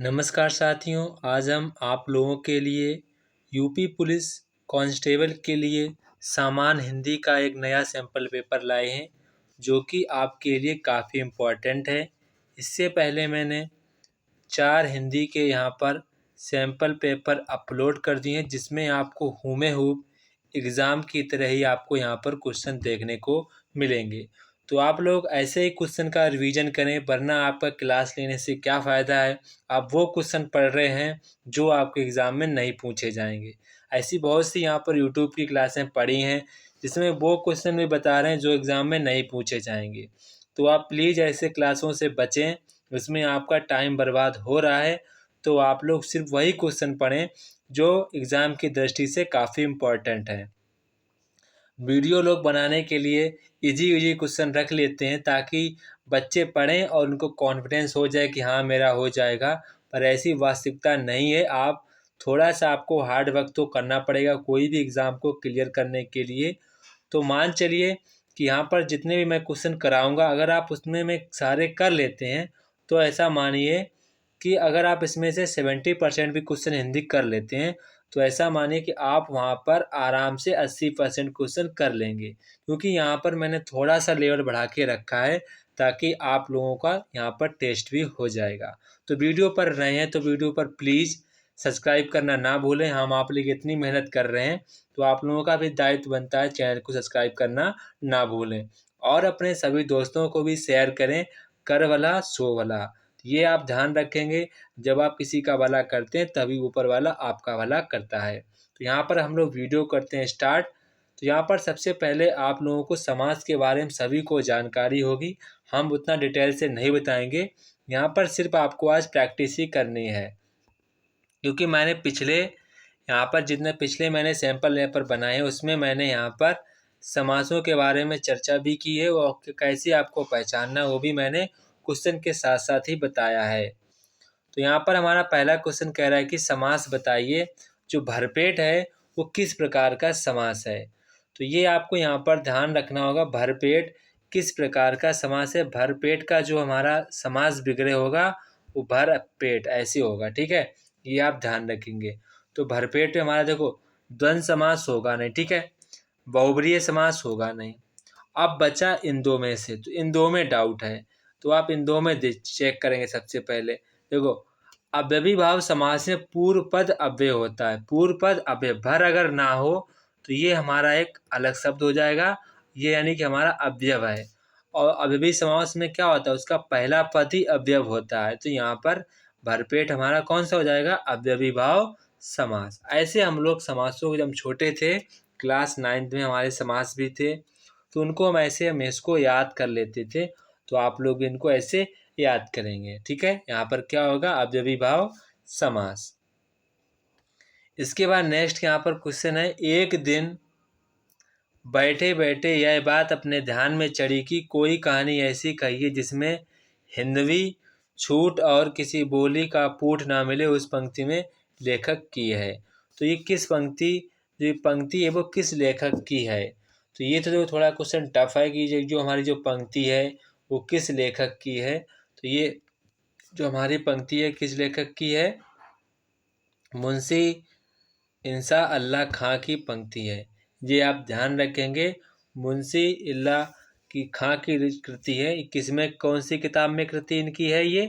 नमस्कार साथियों, आज हम आप लोगों के लिए यूपी पुलिस कांस्टेबल के लिए सामान्य हिंदी का एक नया सैंपल पेपर लाए हैं जो कि आपके लिए काफ़ी इम्पोर्टेंट है। इससे पहले मैंने 4 हिंदी के यहाँ पर सैंपल पेपर अपलोड कर दिए हैं जिसमें आपको हूबहू एग्ज़ाम की तरह ही आपको यहाँ पर क्वेश्चन देखने को मिलेंगे। तो आप लोग ऐसे ही क्वेश्चन का रिवीजन करें, वरना आपका क्लास लेने से क्या फ़ायदा है। आप वो क्वेश्चन पढ़ रहे हैं जो आपके एग्ज़ाम में नहीं पूछे जाएंगे। ऐसी बहुत सी यहाँ पर यूट्यूब की क्लासें पढ़ी हैं जिसमें वो क्वेश्चन भी बता रहे हैं जो एग्ज़ाम में नहीं पूछे जाएंगे। तो आप प्लीज़ ऐसे क्लासों से बचें, उसमें आपका टाइम बर्बाद हो रहा है। तो आप लोग सिर्फ वही क्वेश्चन पढ़ें जो एग्ज़ाम की दृष्टि से काफ़ी इम्पोर्टेंट है। वीडियो लोग बनाने के लिए इजी इजी क्वेश्चन रख लेते हैं ताकि बच्चे पढ़ें और उनको कॉन्फिडेंस हो जाए कि हाँ मेरा हो जाएगा, पर ऐसी वास्तविकता नहीं है। आप थोड़ा सा आपको हार्ड वर्क तो करना पड़ेगा कोई भी एग्ज़ाम को क्लियर करने के लिए। तो मान चलिए कि यहाँ पर जितने भी मैं क्वेश्चन कराऊंगा, अगर आप उसमें में सारे कर लेते हैं तो ऐसा मानिए कि अगर आप इसमें से 70% भी क्वेश्चन हिंदी कर लेते हैं तो ऐसा मानिए कि आप वहाँ पर आराम से 80% क्वेश्चन कर लेंगे, क्योंकि यहाँ पर मैंने थोड़ा सा लेवल बढ़ा के रखा है ताकि आप लोगों का यहाँ पर टेस्ट भी हो जाएगा। तो वीडियो पर रहे हैं तो वीडियो पर प्लीज़ सब्सक्राइब करना ना भूलें। हम आप लोग इतनी मेहनत कर रहे हैं तो आप लोगों का भी दायित्व बनता है चैनल को सब्सक्राइब करना ना भूलें, और अपने सभी दोस्तों को भी शेयर करें। कर भला सो भला, ये आप ध्यान रखेंगे। जब आप किसी का भला करते हैं तभी ऊपर वाला आपका भला करता है। तो यहाँ पर हम लोग वीडियो करते हैं स्टार्ट। तो यहाँ पर सबसे पहले आप लोगों को समाज के बारे में सभी को जानकारी होगी, हम उतना डिटेल से नहीं बताएंगे। यहाँ पर सिर्फ आपको आज प्रैक्टिस ही करनी है, क्योंकि मैंने यहाँ पर जितने पिछले मैंने सैंपल पेपर बनाए हैं उसमें मैंने यहाँ पर समासों के बारे में चर्चा भी की है और कैसे आपको पहचानना वो भी मैंने क्वेश्चन के साथ साथ ही बताया है। तो यहाँ पर हमारा पहला क्वेश्चन कह रहा है कि समास बताइए जो भरपेट है वो किस प्रकार का समास है। तो ये आपको यहाँ पर ध्यान रखना होगा, भरपेट किस प्रकार का समास है। भरपेट का जो हमारा समास विग्रह होगा वो भर पेट ऐसे होगा, ठीक है, ये आप ध्यान रखेंगे। तो भरपेट में हमारा देखो द्वंद्व समास होगा नहीं, ठीक है, बहुब्रीहि समास होगा नहीं। अब बचा इन दो में से, तो इन दो में डाउट है तो आप इन दो में चेक करेंगे। सबसे पहले देखो, अव्ययी भाव समास में पूर्व पद अव्यय होता है, पूर्व पद अव्यय, भर अगर ना हो तो ये हमारा एक अलग शब्द हो जाएगा, ये यानी कि हमारा अवयव है। और अव्ययी समास में क्या होता है, उसका पहला पद ही अवयव होता है। तो यहाँ पर भरपेट हमारा कौन सा हो जाएगा, अव्ययी भाव समास। ऐसे हम लोग समासों को जब छोटे थे क्लास 9th में हमारे समास भी थे तो उनको हम इसको याद कर लेते थे। तो आप लोग इनको ऐसे याद करेंगे, ठीक है। यहाँ पर क्या होगा, अव्ययी भाव समास। इसके बाद नेक्स्ट यहाँ पर क्वेश्चन है, एक दिन बैठे बैठे यह बात अपने ध्यान में चढ़ी कि कोई कहानी ऐसी कहिए जिसमें हिंदवी छूट और किसी बोली का पूठ ना मिले, उस पंक्ति में लेखक की है। तो ये किस पंक्ति, जो पंक्ति है वो किस लेखक की है। तो ये तो जो थोड़ा क्वेश्चन टफ है कि जो हमारी जो पंक्ति है वो किस लेखक की है। तो ये जो हमारी पंक्ति है किस लेखक की है, मुंशी इंसा अल्लाह खां की पंक्ति है। ये आप ध्यान रखेंगे, मुंशी इल्ला की खां की कृति है। किसमें, कौन सी किताब में कृति इनकी है, ये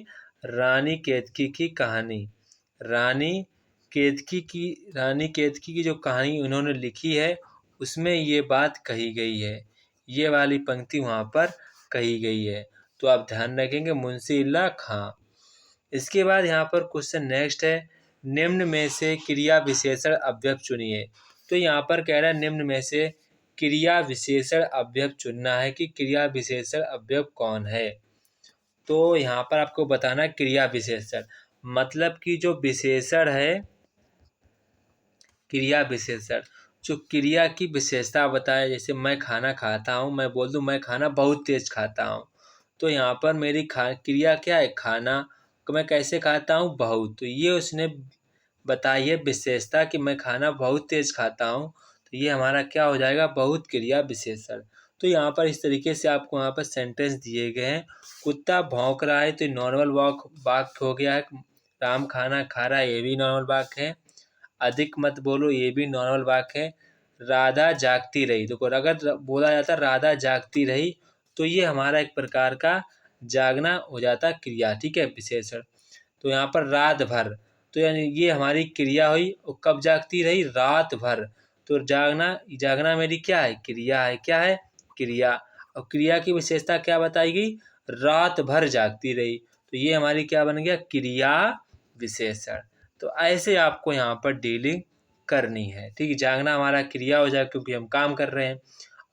रानी केतकी की कहानी। रानी केतकी की जो कहानी उन्होंने लिखी है उसमें ये बात कही गई है, ये वाली पंक्ति वहाँ पर कही गई है। तो आप ध्यान रखेंगे मुंशी इल्ला खां। इसके बाद यहाँ पर क्वेश्चन नेक्स्ट है, निम्न में से क्रिया विशेषण अव्यय चुनिए। तो यहाँ पर कह रहा है निम्न में से क्रिया विशेषण अव्यय चुनना है कि क्रिया विशेषण अव्यय कौन है। तो यहाँ पर आपको बताना क्रिया विशेषण मतलब कि जो विशेषण है, क्रिया विशेषण जो क्रिया की विशेषता बताए। जैसे मैं खाना खाता हूँ, मैं बोल दूँ मैं खाना बहुत तेज खाता हूँ, तो यहाँ पर मेरी क्रिया क्या है, खाना। मैं कैसे खाता हूँ, बहुत। तो ये उसने बताई है विशेषता कि मैं खाना बहुत तेज खाता हूँ, तो ये हमारा क्या हो जाएगा, बहुत क्रिया विशेषण। तो यहाँ पर इस तरीके से आपको यहाँ पर सेंटेंस दिए गए हैं। कुत्ता भौंक रहा है तो नॉर्मल वाक्य हो गया है, राम खाना खा रहा है, ये भी नॉर्मल वाक्य है। अधिक मत बोलो, ये भी नॉर्मल वाक्य है। राधा जागती रही, तो अगर बोला जाता राधा जागती रही तो ये हमारा एक प्रकार का जागना हो जाता क्रिया, ठीक है, विशेषण। तो यहाँ पर रात भर, तो यानी ये हमारी क्रिया हुई। और कब जागती रही? रात भर। तो जागना मेरी क्या है? क्रिया है। क्या है? क्रिया। और क्रिया की विशेषता क्या बताई गई? रात भर जागती रही। तो ये हमारी क्या बन गया? क्रिया विशेषण। तो ऐसे आपको यहाँ पर डीलिंग करनी है, ठीक है। जागना हमारा क्रिया हो जाए क्योंकि हम काम कर रहे हैं,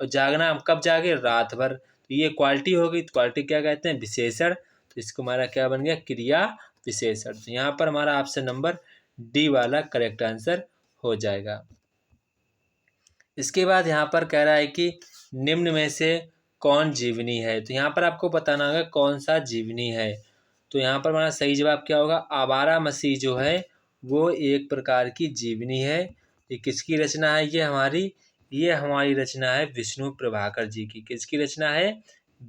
और जागना हम कब जागे? रात भर। तो ये क्वालिटी होगी, तो क्वालिटी क्या कहते हैं? विशेषण। तो इसको हमारा क्या बन गया? क्रिया विशेषण। तो यहाँ पर हमारा ऑप्शन नंबर डी वाला करेक्ट आंसर हो जाएगा। इसके बाद यहाँ पर कह रहा है कि निम्न में से कौन जीवनी है। तो यहाँ पर आपको बताना होगा कौन सा जीवनी है। तो यहाँ पर हमारा सही जवाब क्या होगा? आवारा मसीह जो है वो एक प्रकार की जीवनी है। ये किसकी रचना है? ये हमारी रचना है विष्णु प्रभाकर जी की। किसकी रचना है?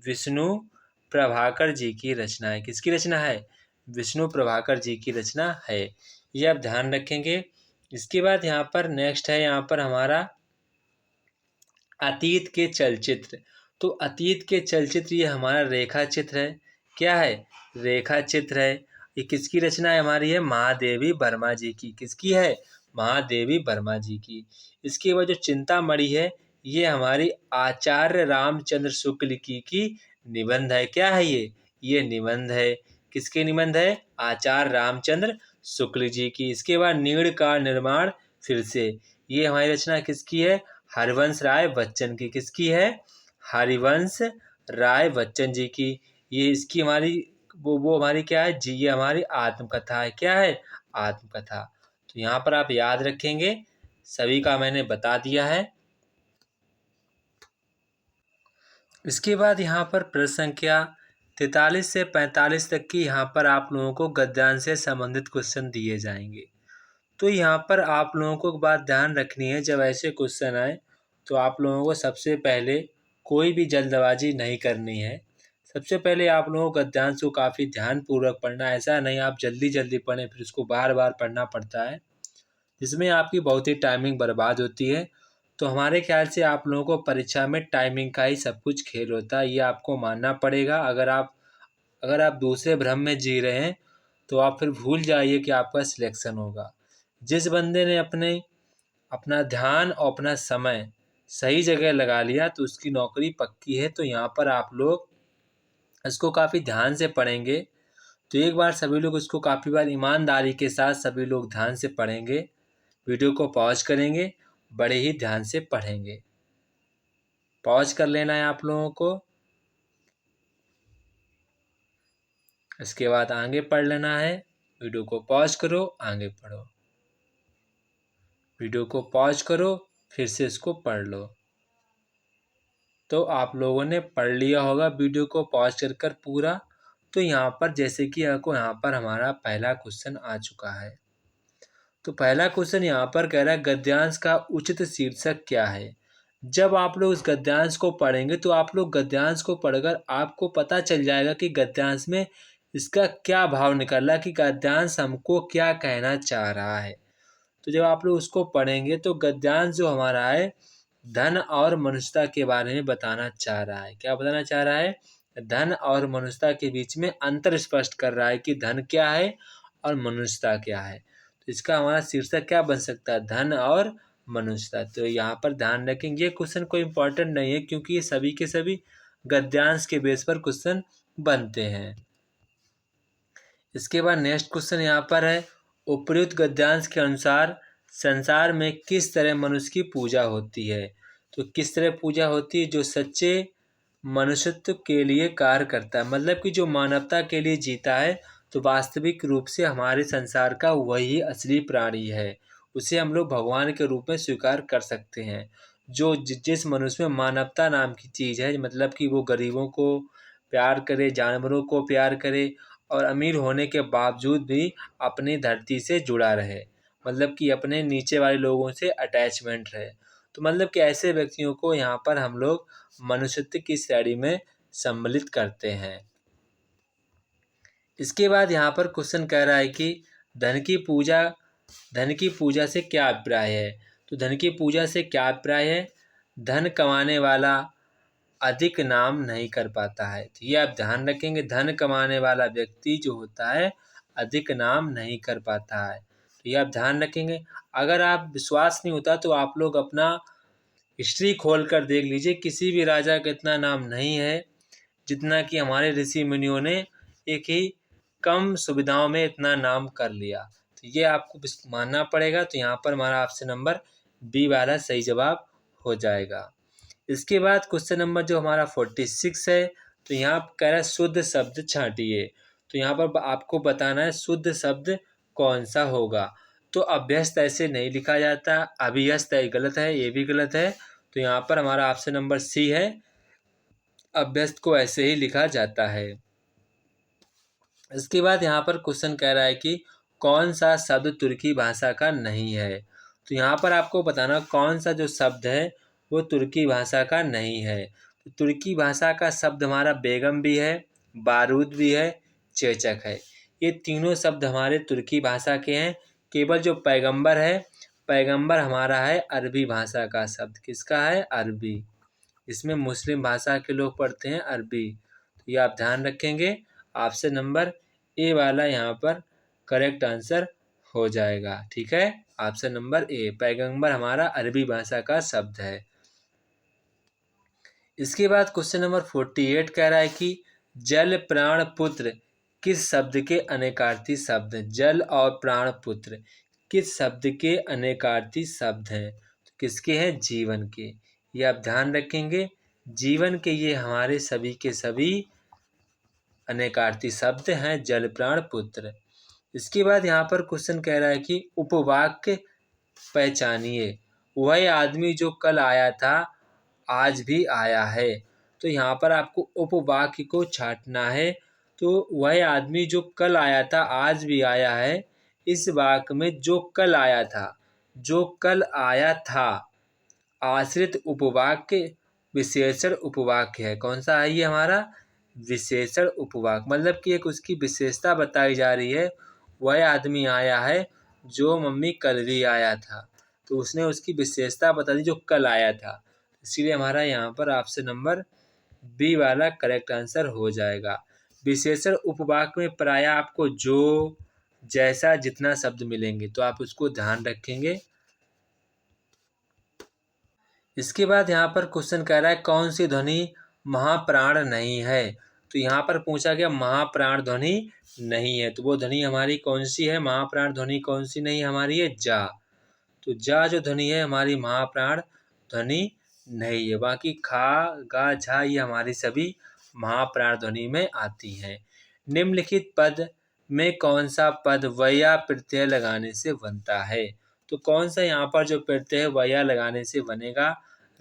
विष्णु प्रभाकर जी की रचना है। किसकी रचना है? विष्णु प्रभाकर जी की रचना है। ये आप ध्यान रखेंगे। इसके बाद यहाँ पर नेक्स्ट है यहाँ पर हमारा अतीत के चलचित्र। तो अतीत के चलचित्र ये हमारा रेखा चित्र है। क्या है? रेखा चित्र है। ये किसकी रचना है? हमारी है महादेवी वर्मा जी की। किसकी है? महादेवी वर्मा जी की। इसके बाद जो चिंतामणि है ये हमारी आचार्य रामचंद्र शुक्ल की निबंध है। क्या है ये? ये निबंध है। किसके निबंध है? आचार्य रामचंद्र शुक्ल जी की। इसके बाद नीड़ का निर्माण फिर से, ये हमारी रचना किसकी है? हरिवंश राय बच्चन की। किसकी है? हरिवंश राय बच्चन जी की। ये इसकी हमारी वो हमारी क्या है जी? ये हमारी आत्मकथा है। क्या है? आत्मकथा। तो यहाँ पर आप याद रखेंगे, सभी का मैंने बता दिया है। इसके बाद यहाँ पर प्रश्न संख्या 43 से 45 तक की यहाँ पर आप लोगों को गद्यांश से संबंधित क्वेश्चन दिए जाएंगे। तो यहाँ पर आप लोगों को एक बात ध्यान रखनी है, जब ऐसे क्वेश्चन आए तो आप लोगों को सबसे पहले कोई भी जल्दबाजी नहीं करनी है। सबसे पहले आप लोगों को गद्यांश को काफ़ी ध्यानपूर्वक पढ़ना है। ऐसा नहीं आप जल्दी जल्दी पढ़ें फिर उसको बार बार पढ़ना पड़ता है, जिसमें आपकी बहुत ही टाइमिंग बर्बाद होती है। तो हमारे ख्याल से आप लोगों को परीक्षा में टाइमिंग का ही सब कुछ खेल होता है, ये आपको मानना पड़ेगा। अगर आप दूसरे भ्रम में जी रहे हैं तो आप फिर भूल जाइए कि आपका सिलेक्शन होगा। जिस बंदे ने अपना ध्यान और अपना समय सही जगह लगा लिया तो उसकी नौकरी पक्की है। तो यहाँ पर आप लोग इसको काफ़ी ध्यान से पढ़ेंगे। तो एक बार सभी लोग इसको काफ़ी बार ईमानदारी के साथ सभी लोग ध्यान से पढ़ेंगे, वीडियो को पॉज करेंगे, बड़े ही ध्यान से पढ़ेंगे। पॉज कर लेना है आप लोगों को, इसके बाद आगे पढ़ लेना है। वीडियो को पॉज करो, आगे पढ़ो, वीडियो को पॉज करो, फिर से इसको पढ़ लो। तो आप लोगों ने पढ़ लिया होगा वीडियो को पॉज कर पूरा। तो यहाँ पर जैसे कि आपको यहाँ पर हमारा पहला क्वेश्चन आ चुका है। तो पहला क्वेश्चन यहाँ पर कह रहा है गद्यांश का उचित शीर्षक क्या है। जब आप लोग इस गद्यांश को पढ़ेंगे तो आप लोग गद्यांश को पढ़कर आपको पता चल जाएगा कि गद्यांश में इसका क्या भाव निकल रहा है, कि गद्यांश हमको क्या कहना चाह रहा है। तो जब आप लोग उसको पढ़ेंगे तो गद्यांश जो हमारा है धन और मनुष्यता के बारे में बताना चाह रहा है। क्या बताना चाह रहा है? धन और मनुष्यता के बीच में अंतर स्पष्ट कर रहा है कि धन क्या है और मनुष्यता क्या है। तो इसका हमारा शीर्षक क्या बन सकता है? धन और मनुष्यता। तो यहाँ पर ध्यान रखेंगे, ये क्वेश्चन कोई इंपॉर्टेंट नहीं है क्योंकि ये सभी के सभी गद्यांश के बेस पर क्वेश्चन बनते हैं। इसके बाद नेक्स्ट क्वेश्चन यहाँ पर है, उपर्युक्त गद्यांश के अनुसार संसार में किस तरह मनुष्य की पूजा होती है। तो किस तरह पूजा होती है? जो सच्चे मनुष्यत्व के लिए कार्य करता है, मतलब कि जो मानवता के लिए जीता है, तो वास्तविक रूप से हमारे संसार का वही असली प्राणी है। उसे हम लोग भगवान के रूप में स्वीकार कर सकते हैं। जो जिस मनुष्य में मानवता नाम की चीज़ है, मतलब कि वो गरीबों को प्यार करे, जानवरों को प्यार करे और अमीर होने के बावजूद भी अपनी धरती से जुड़ा रहे, मतलब कि अपने नीचे वाले लोगों से अटैचमेंट रहे। तो मतलब कि ऐसे व्यक्तियों को यहाँ पर हम लोग मनुष्यत्व की श्रेणी में सम्मिलित करते हैं। इसके बाद यहाँ पर क्वेश्चन कह रहा है कि धन की पूजा से क्या अभिप्राय है? तो धन की पूजा से क्या अभिप्राय है? धन कमाने वाला अधिक नाम नहीं कर पाता है। तो ये आप ध्यान रखेंगे, धन कमाने वाला व्यक्ति जो होता है अधिक नाम नहीं कर पाता है। तो ये आप ध्यान रखेंगे। अगर आप विश्वास नहीं होता तो आप लोग अपना हिस्ट्री खोल कर देख लीजिए, किसी भी राजा का इतना नाम नहीं है जितना कि हमारे ऋषि मुनियों ने एक ही कम सुविधाओं में इतना नाम कर लिया। तो ये आपको मानना पड़ेगा। तो यहाँ पर हमारा ऑप्शन नंबर बी वाला सही जवाब हो जाएगा। इसके बाद क्वेश्चन नंबर जो हमारा 46 है, तो यहाँ कह रहा है शुद्ध शब्द छांटिए। तो यहाँ पर आपको बताना है शुद्ध शब्द कौन सा होगा। तो अभ्यस्त ऐसे नहीं लिखा जाता, अभियस्त गलत है, ये भी गलत है। तो यहाँ पर हमारा ऑप्शन नंबर सी है, अभ्यस्त को ऐसे ही लिखा जाता है। इसके बाद यहाँ पर क्वेश्चन कह रहा है कि कौन सा शब्द तुर्की भाषा का नहीं है। तो यहाँ पर आपको बताना कौन सा जो शब्द है वो तुर्की भाषा का नहीं है। तो तुर्की भाषा का शब्द हमारा बेगम भी है, बारूद भी है, चेचक है। ये तीनों शब्द हमारे तुर्की भाषा के हैं। केवल जो पैगंबर है, पैगंबर हमारा है अरबी भाषा का शब्द। किसका है? अरबी। इसमें मुस्लिम भाषा के लोग पढ़ते हैं अरबी। तो ये आप ध्यान रखेंगे। ऑप्शन नंबर ए वाला यहाँ पर करेक्ट आंसर हो जाएगा। ठीक है, ऑप्शन नंबर ए, पैगंबर हमारा अरबी भाषा का शब्द है। इसके बाद क्वेश्चन नंबर 48 कह रहा है कि जल प्राण पुत्र किस शब्द के अनेकार्थी शब्द हैं? जल और प्राण पुत्र किस शब्द के अनेकार्थी शब्द हैं? तो किसके हैं? जीवन के। ये आप ध्यान रखेंगे, जीवन के ये हमारे सभी के सभी अनेकार्थी शब्द हैं, जल प्राण पुत्र। इसके बाद यहाँ पर क्वेश्चन कह रहा है कि उपवाक्य पहचानिए। वह आदमी जो कल आया था आज भी आया है। तो यहाँ पर आपको उपवाक्य को छांटना है। तो वह आदमी जो कल आया था आज भी आया है, इस वाक्य में जो कल आया था, जो कल आया था आश्रित उपवाक्य विशेषण उपवाक्य है। कौन सा है ये हमारा? विशेषण उपवाक्य। मतलब कि एक उसकी विशेषता बताई जा रही है, वह आदमी आया है जो मम्मी कल भी आया था। तो उसने उसकी विशेषता बता दी जो कल आया था। इसीलिए हमारा यहाँ पर ऑप्शन नंबर बी वाला करेक्ट आंसर हो जाएगा। विशेषण उपवाक्य में प्रायः आपको जो, जैसा, जितना शब्द मिलेंगे, तो आप उसको ध्यान रखेंगे। इसके बाद यहाँ पर क्वेश्चन कह रहा है कौन सी ध्वनि महाप्राण नहीं है। तो यहाँ पर पूछा गया महाप्राण ध्वनि नहीं है, तो वो ध्वनि हमारी कौन सी है? महाप्राण ध्वनि कौन सी नहीं हमारी है? जा। तो जा जो ध्वनि है हमारी महाप्राण ध्वनि नहीं है। बाकी खा, गा, झा ये हमारी सभी महाप्राण ध्वनि में आती हैं। निम्नलिखित पद में कौन सा पद वया प्रत्यय लगाने से बनता है? तो कौन सा यहाँ पर जो प्रत्यय है वया लगाने से बनेगा?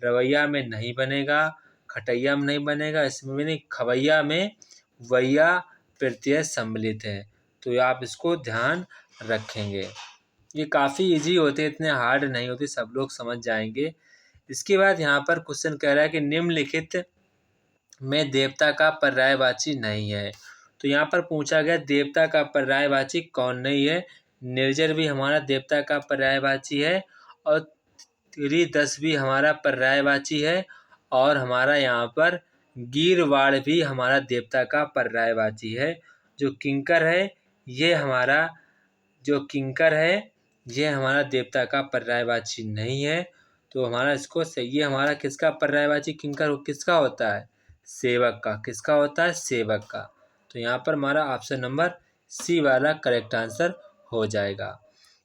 रवैया में नहीं बनेगा, खटैया में नहीं बनेगा, इसमें भी नहीं, खवैया में वैया प्रत्यय सम्मिलित है। तो आप इसको ध्यान रखेंगे। ये काफ़ी इजी होते हैं, इतने हार्ड नहीं होते, सब लोग समझ जाएंगे। इसके बाद यहाँ पर क्वेश्चन कह रहा है कि निम्नलिखित में देवता का पर्यायवाची नहीं है। तो यहाँ पर पूछा गया देवता का पर्यायवाची कौन नहीं है? निर्जर भी हमारा देवता का पर्यायवाची है, और त्रिदश भी हमारा पर्यायवाची है, और हमारा यहाँ पर गीरवाड़ भी हमारा देवता का पर्यायवाची है। जो किंकर है ये हमारा देवता का पर्यायवाची नहीं है। तो हमारा इसको सही, ये हमारा किसका पर्यायवाची किंकर किसका होता है? सेवक का। किसका होता है? सेवक का। तो यहाँ पर हमारा ऑप्शन नंबर सी वाला करेक्ट आंसर हो जाएगा।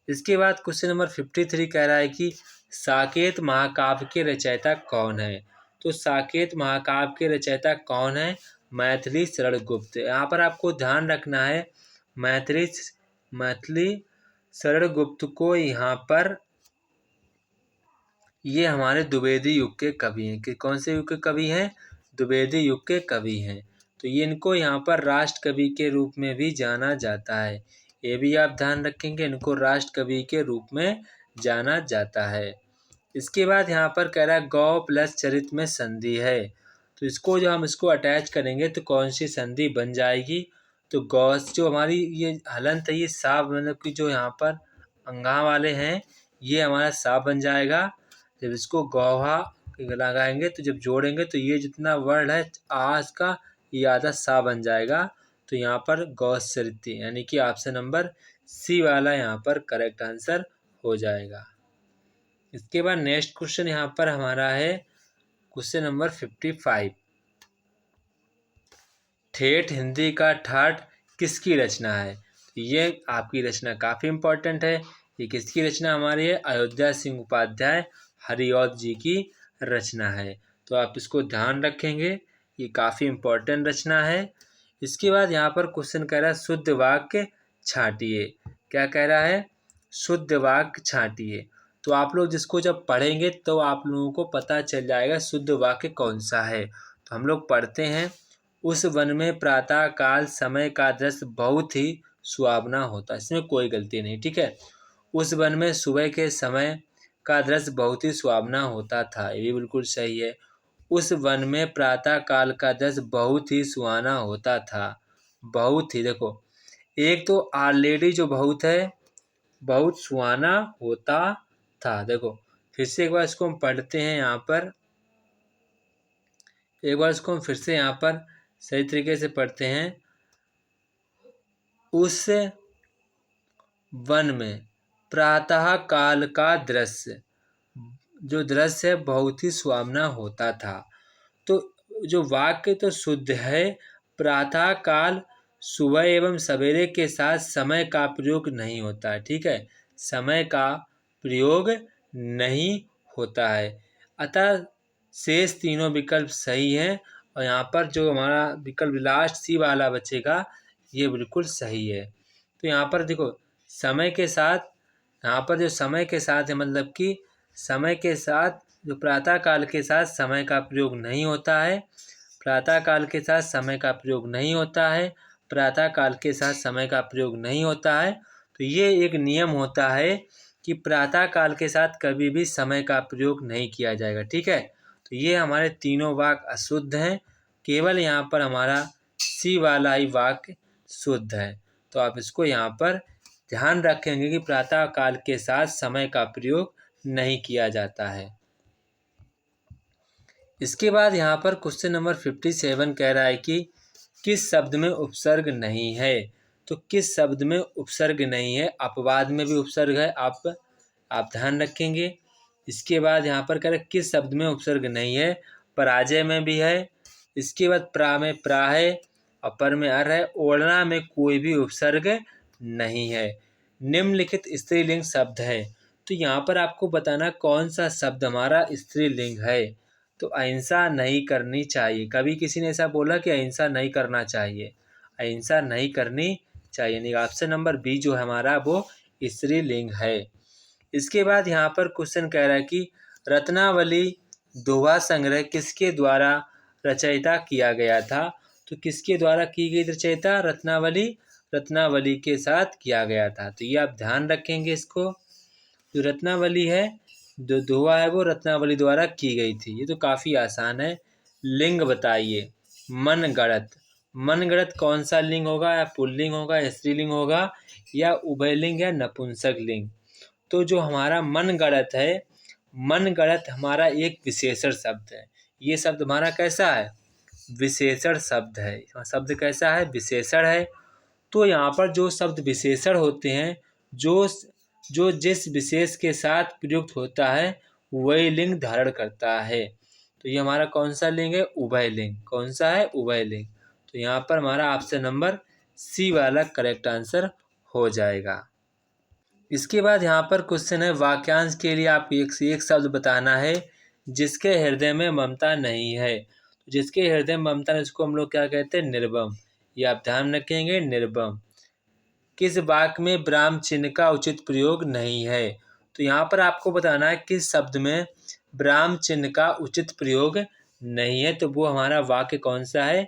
इसके बाद क्वेश्चन नंबर 53 कह रहा है कि साकेत महाकाव्य के रचयिता कौन है? तो साकेत महाकाव्य के रचयिता कौन है? मैथिली शरण गुप्त। यहाँ पर आपको ध्यान रखना है, मैथिली शरण गुप्त को यहाँ पर ये हमारे द्विवेदी युग के कवि हैं। कि कौन से युग के कवि हैं? द्विवेदी युग के कवि हैं। तो ये इनको यहाँ पर राष्ट्र कवि के रूप में भी जाना जाता है। ये भी आप ध्यान रखेंगे, इनको राष्ट्र कवि के रूप में जाना जाता है। इसके बाद यहाँ पर कह रहा है गौ प्लस चरित में संधि है। तो इसको जो हम इसको अटैच करेंगे तो कौन सी संधि बन जाएगी? तो गौस जो हमारी ये हलंत है ये सा मतलब कि जो यहाँ पर अंगा वाले हैं ये हमारा सा बन जाएगा। जब इसको गौहा लगाएंगे तो जब जोड़ेंगे तो ये जितना वर्ड है आज का ये आधा सा बन जाएगा। तो यहाँ पर गौसरिति यानी कि ऑप्शन नंबर सी वाला यहाँ पर करेक्ट आंसर हो जाएगा। इसके बाद नेक्स्ट क्वेश्चन यहाँ पर हमारा है क्वेश्चन नंबर 55। ठेठ हिंदी का ठाठ किसकी रचना है? ये आपकी रचना काफ़ी इम्पोर्टेंट है। ये किसकी रचना हमारी है? अयोध्या सिंह उपाध्याय हरिऔध जी की रचना है। तो आप इसको ध्यान रखेंगे, ये काफ़ी इम्पोर्टेंट रचना है। इसके बाद यहाँ पर क्वेश्चन कह रहा है शुद्ध वाक्य छांटिए। क्या कह रहा है? शुद्ध वाक्य छांटिए। तो आप लोग जिसको जब पढ़ेंगे तो आप लोगों को पता चल जाएगा शुद्ध वाक्य कौन सा है। तो हम लोग पढ़ते हैं, उस वन में प्रातः काल समय का दृश्य बहुत ही सुहावना होता है। इसमें कोई गलती नहीं, ठीक है। उस वन में सुबह के समय का दृश्य बहुत ही सुहावना होता था, ये भी बिल्कुल सही है। उस वन में प्रातः काल का दृश्य बहुत ही सुहाना होता था। बहुत ही, देखो एक तो ऑलरेडी जो बहुत है बहुत सुहाना होता था। देखो फिर से एक बार इसको हम पढ़ते हैं यहाँ पर, एक बार इसको हम फिर से यहाँ पर सही तरीके से पढ़ते हैं। उस वन में प्रातः काल का दृश्य, जो दृश्य है बहुत ही सुहावना होता था। तो जो वाक्य तो शुद्ध है, प्रातः काल सुबह एवं सवेरे के साथ समय का प्रयोग नहीं होता है, ठीक है। समय का प्रयोग नहीं होता है, अतः शेष तीनों विकल्प सही हैं। और यहाँ पर जो हमारा विकल्प लास्ट सी वाला बचेगा ये बिल्कुल सही है। तो यहाँ पर देखो समय के साथ, यहाँ पर जो समय के साथ है मतलब कि समय के साथ जो प्रातः काल के साथ समय का प्रयोग नहीं होता है, प्रातः काल के साथ समय का प्रयोग नहीं होता है, प्रातः काल के साथ समय का प्रयोग नहीं होता है। तो ये एक नियम होता है कि प्रातः काल के साथ कभी भी समय का प्रयोग नहीं किया जाएगा, ठीक है। तो ये हमारे तीनों वाक्य अशुद्ध हैं, केवल यहाँ पर हमारा सी वाला ही वाक्य शुद्ध है। तो आप इसको यहाँ पर ध्यान रखेंगे कि प्रातः काल के साथ समय का प्रयोग नहीं किया जाता है। इसके बाद यहाँ पर क्वेश्चन नंबर 57 कह रहा है कि किस शब्द में उपसर्ग नहीं है? तो किस शब्द में उपसर्ग नहीं है? अपवाद में भी उपसर्ग है, आप ध्यान रखेंगे। इसके बाद यहाँ पर कह रहे किस शब्द में उपसर्ग नहीं है? पराजय में भी है। इसके बाद प्रा में प्रा है, अपर में अर है, ओढ़ना में कोई भी उपसर्ग नहीं है। निम्नलिखित स्त्रीलिंग शब्द है। तो यहाँ पर आपको बताना कौन सा शब्द हमारा स्त्रीलिंग है। तो अहिंसा नहीं करनी चाहिए। कभी किसी ने ऐसा बोला कि अहिंसा नहीं करना चाहिए? अहिंसा नहीं करनी चाहिए नहीं। ऑप्शन नंबर बी जो है हमारा वो स्त्रीलिंग है। इसके बाद यहाँ पर क्वेश्चन कह रहा है कि रत्नावली दोहा संग्रह किसके द्वारा रचयिता किया गया था? तो किसके द्वारा की गई रचयिता? रत्नावली, रत्नावली के साथ किया गया था। तो ये आप ध्यान रखेंगे इसको। जो रत्नावली है, जो दोहा है वो रत्नावली द्वारा की गई थी। ये तो काफ़ी आसान है। लिंग बताइए। मनगढ़ंत, मनगढ़ंत कौन सा लिंग होगा? या पुल्लिंग होगा, स्त्रीलिंग होगा, या उभयलिंग या नपुंसक लिंग? तो जो हमारा मनगढ़ंत है, मनगढ़ंत हमारा एक विशेषण शब्द है। ये शब्द हमारा कैसा है? विशेषण शब्द है। शब्द कैसा है? विशेषण है। तो यहाँ पर जो शब्द विशेषण होते हैं, जो जिस विशेष के साथ प्रयुक्त होता है वही लिंग धारण करता है। तो ये हमारा कौन सा लिंग है? उभयलिंग। कौन सा है? उभयलिंग। तो यहाँ पर हमारा ऑप्शन नंबर सी वाला करेक्ट आंसर हो जाएगा। इसके बाद यहाँ पर क्वेश्चन है वाक्यांश के लिए आप एक से एक शब्द बताना है जिसके हृदय में ममता नहीं है। तो जिसके हृदय में ममता नहीं, इसको हम लोग क्या कहते हैं? निर्बम। ये आप ध्यान रखेंगे, निर्बम। किस वाक्य में ब्राह्म चिन्ह का उचित प्रयोग नहीं है? तो यहाँ पर आपको बताना है किस शब्द में ब्राह्म चिन्ह का उचित प्रयोग नहीं है। तो वो हमारा वाक्य कौन सा है?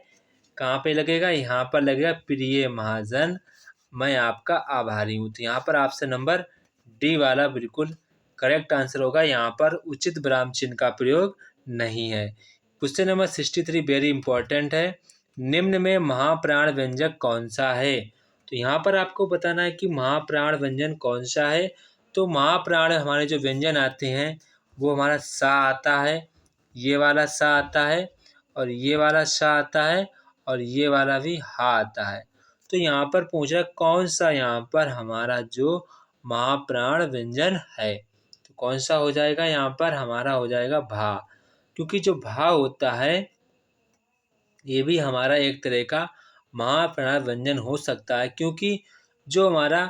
कहाँ पे लगेगा? यहाँ पर लगेगा, प्रिय महाजन मैं आपका आभारी हूँ। तो यहाँ पर ऑप्शन नंबर डी वाला बिल्कुल करेक्ट आंसर होगा। यहाँ पर उचित ब्राह्म चिन्ह का प्रयोग नहीं है। क्वेश्चन नंबर 63 वेरी इंपॉर्टेंट है। निम्न में महाप्राण व्यंजक कौन सा है? तो यहाँ पर आपको बताना है कि महाप्राण व्यंजन कौन सा है। तो महाप्राण हमारे जो व्यंजन आते हैं वो हमारा सा आता है, ये वाला सा आता है, और ये वाला सा आता है, और ये वाला भी हा आता है। तो यहाँ पर पूछ रहा है कौन सा यहाँ पर हमारा जो महाप्राण व्यंजन है। तो कौन सा हो जाएगा यहाँ पर हमारा हो जाएगा भा, क्योंकि जो भा होता है ये भी हमारा एक तरह का महाप्राण व्यंजन हो सकता है, क्योंकि जो हमारा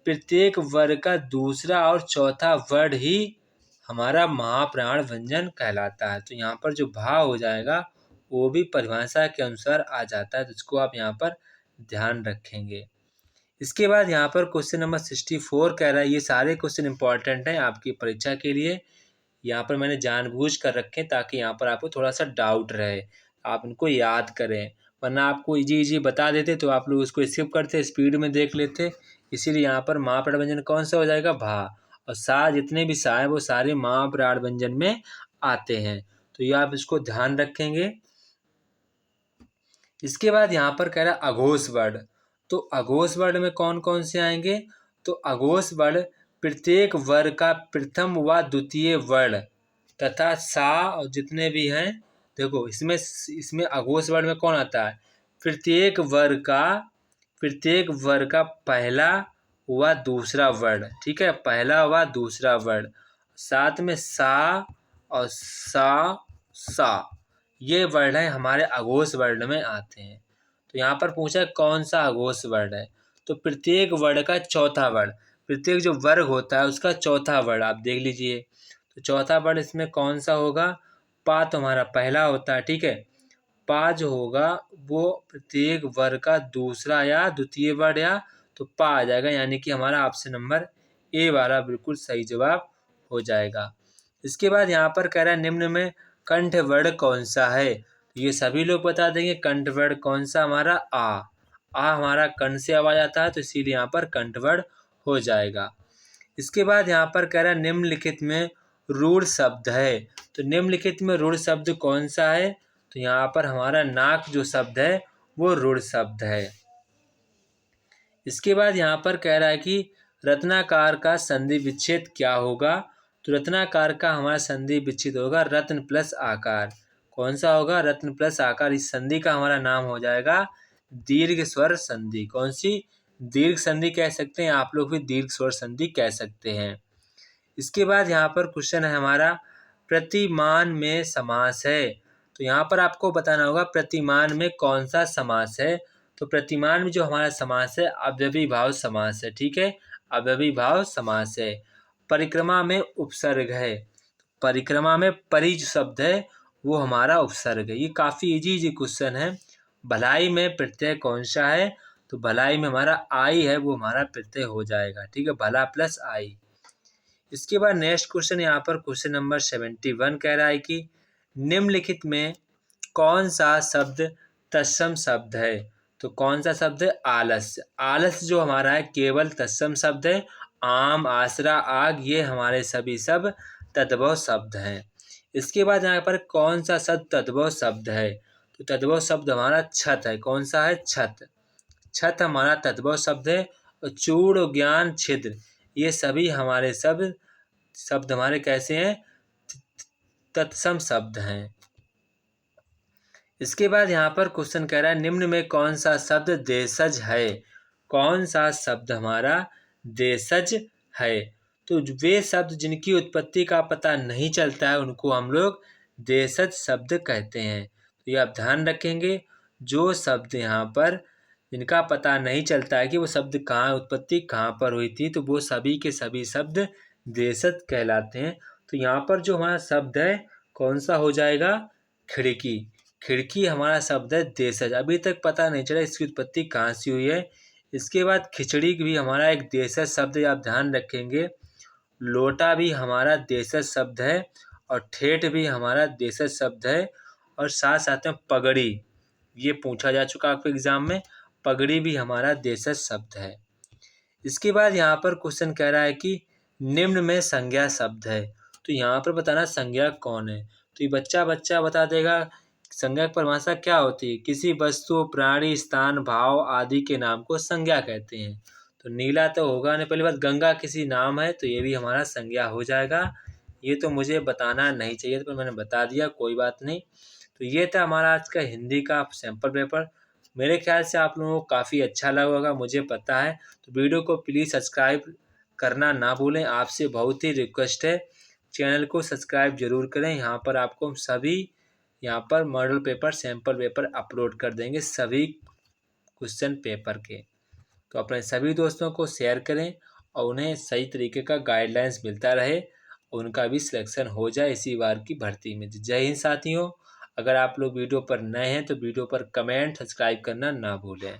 प्रत्येक वर्ग का दूसरा और चौथा वर्ण ही हमारा महाप्राण व्यंजन कहलाता है। तो यहाँ पर जो भा हो जाएगा वो भी परिभाषा के अनुसार आ जाता है, तो इसको आप यहाँ पर ध्यान रखेंगे। इसके बाद यहाँ पर क्वेश्चन नंबर 64 कह रहा है, ये सारे क्वेश्चन इंपॉर्टेंट हैं आपकी परीक्षा के लिए। यहाँ पर मैंने जानबूझ कर रखे ताकि यहाँ पर आपको थोड़ा सा डाउट रहे, आप इनको याद करें, वरना आपको इजी बता देते तो आप लोग उसको स्किप करते, स्पीड में देख लेते। इसीलिए यहाँ पर महाप्राण व्यंजन कौन सा हो जाएगा भा, और सा जितने भी सा है वो सारे महाप्राण व्यंजन में आते हैं। तो ये आप इसको ध्यान रखेंगे। इसके बाद यहाँ पर कह रहा है अघोष वर्ण। तो अघोष वर्ण में कौन कौन से आएंगे? तो अघोष वर्ण प्रत्येक वर्ग का प्रथम व द्वितीय वर्ण तथा सा और जितने भी हैं, देखो इसमें अघोष वर्ण में कौन आता है? प्रत्येक वर्ग का पहला व दूसरा वर्ण, ठीक है, पहला व दूसरा वर्ण, साथ में सा और सा ये वर्ण है हमारे अघोष वर्ण में आते हैं। तो यहाँ पर पूछा है कौन सा अघोष वर्ण है? तो प्रत्येक वर्ण का चौथा वर्ण, प्रत्येक जो वर्ग होता है उसका चौथा वर्ण आप देख लीजिए। तो चौथा वर्ण इसमें कौन सा होगा? पा तो हमारा पहला होता है, ठीक है, पा जो होगा वो प्रत्येक वर्ग का दूसरा या द्वितीय वर्ण, या तो पा आ जाएगा, यानी कि हमारा ऑप्शन नंबर ए वाला बिल्कुल सही जवाब हो जाएगा। इसके बाद यहाँ पर कह रहा है निम्न में कंठ वर्ण कौन सा है? तो ये सभी लोग बता देंगे कंठ वर्ण कौन सा हमारा आ हमारा कंठ से आवाज आता है, तो इसीलिए यहाँ पर कंठ वर्ण हो जाएगा। इसके बाद यहाँ पर कह रहा है निम्नलिखित में रूढ़ शब्द है। तो निम्नलिखित में रूढ़ शब्द कौन सा है? तो यहाँ पर हमारा नाक जो शब्द है वो रूढ़ शब्द है। इसके बाद यहाँ पर कह रहा है कि रत्नाकार का संधि विच्छेद क्या होगा? तो रत्नाकार का हमारा संधि विच्छेद होगा रत्न प्लस आकार। कौन सा होगा? रत्न प्लस आकार। इस संधि का हमारा नाम हो जाएगा दीर्घ स्वर संधि। कौन सी? दीर्घ संधि कह सकते हैं, आप लोग भी दीर्घ स्वर संधि कह सकते हैं। इसके बाद यहाँ पर क्वेश्चन है हमारा प्रतिमान में समास है। तो यहाँ पर आपको बताना होगा प्रतिमान में कौन सा समास है। तो प्रतिमान में जो हमारा समास है अव्ययी भाव समास है, ठीक है, अव्ययी भाव समास है। परिक्रमा में उपसर्ग है, परिक्रमा में परि जो शब्द है वो हमारा उपसर्ग है। ये काफ़ी इजी क्वेश्चन है। भलाई में प्रत्यय कौन सा है? तो भलाई में हमारा आई है, वो हमारा प्रत्यय हो जाएगा, ठीक है, भला प्लस आई। इसके बाद नेक्स्ट क्वेश्चन यहाँ पर क्वेश्चन नंबर 71 कह रहा है कि निम्नलिखित में कौन सा शब्द तत्सम शब्द है? तो कौन सा शब्द है? आलस्य। आलस्य जो हमारा है केवल तत्सम शब्द है। आम, आसरा, आग ये हमारे सभी सब तद्भव शब्द हैं। इसके बाद यहाँ पर कौन सा शब्द तद्भव शब्द है? तो तद्भव शब्द हमारा छत है। कौन सा है? छत। छत हमारा तद्भव शब्द है। और चूड़, ज्ञान, छिद्र ये सभी हमारे शब्द हमारे कैसे हैं? तत्सम शब्द हैं। इसके बाद यहाँ पर क्वेश्चन कह रहा है निम्न में कौन सा शब्द देशज है? कौन सा शब्द हमारा देशज है? तो वे शब्द जिनकी उत्पत्ति का पता नहीं चलता है उनको हम लोग देशज शब्द कहते हैं। तो ये आप ध्यान रखेंगे, जो शब्द यहाँ पर जिनका पता नहीं चलता है कि वो शब्द कहाँ उत्पत्ति कहाँ पर हुई थी, तो वो सभी के सभी शब्द देशज कहलाते हैं। तो यहाँ पर जो हमारा शब्द है कौन सा हो जाएगा? खिड़की। खिड़की हमारा शब्द है देशज। अभी तक पता नहीं चला इसकी उत्पत्ति कहाँ से हुई है। इसके बाद खिचड़ी भी हमारा एक देशज शब्द है, आप ध्यान रखेंगे। लोटा भी हमारा देशज शब्द है, और ठेठ भी हमारा देशज शब्द है, और साथ साथ में पगड़ी ये पूछा जा चुका आपके एग्जाम में, पगड़ी भी हमारा देशज शब्द है। इसके बाद यहाँ पर क्वेश्चन कह रहा है कि निम्न में संज्ञा शब्द है। तो यहाँ पर बताना संज्ञा कौन है। तो ये बच्चा बता देगा संज्ञा की परिभाषा क्या होती है? किसी वस्तु, प्राणी, स्थान, भाव आदि के नाम को संज्ञा कहते हैं। तो नीला तो होगा नहीं। पहली बात, गंगा किसी नाम है तो ये भी हमारा संज्ञा हो जाएगा। ये तो मुझे बताना नहीं चाहिए था, पर मैंने बता दिया, कोई बात नहीं। तो ये था हमारा आज का हिंदी का सैम्पल पेपर। मेरे ख्याल से आप लोगों को काफ़ी अच्छा लगा होगा, मुझे पता है। तो वीडियो को प्लीज़ सब्सक्राइब करना ना भूलें। आपसे बहुत ही रिक्वेस्ट है, चैनल को सब्सक्राइब जरूर करें। यहाँ पर आपको हम सभी model paper, sample paper upload कर देंगे सभी क्वेश्चन पेपर के। तो अपने सभी दोस्तों को शेयर करें और उन्हें सही तरीके का गाइडलाइंस मिलता रहे, उनका भी सिलेक्शन हो जाए इसी बार की भर्ती में। जय हिंद साथियों। अगर आप लोग वीडियो पर नए हैं तो वीडियो पर कमेंट, सब्सक्राइब करना ना भूलें।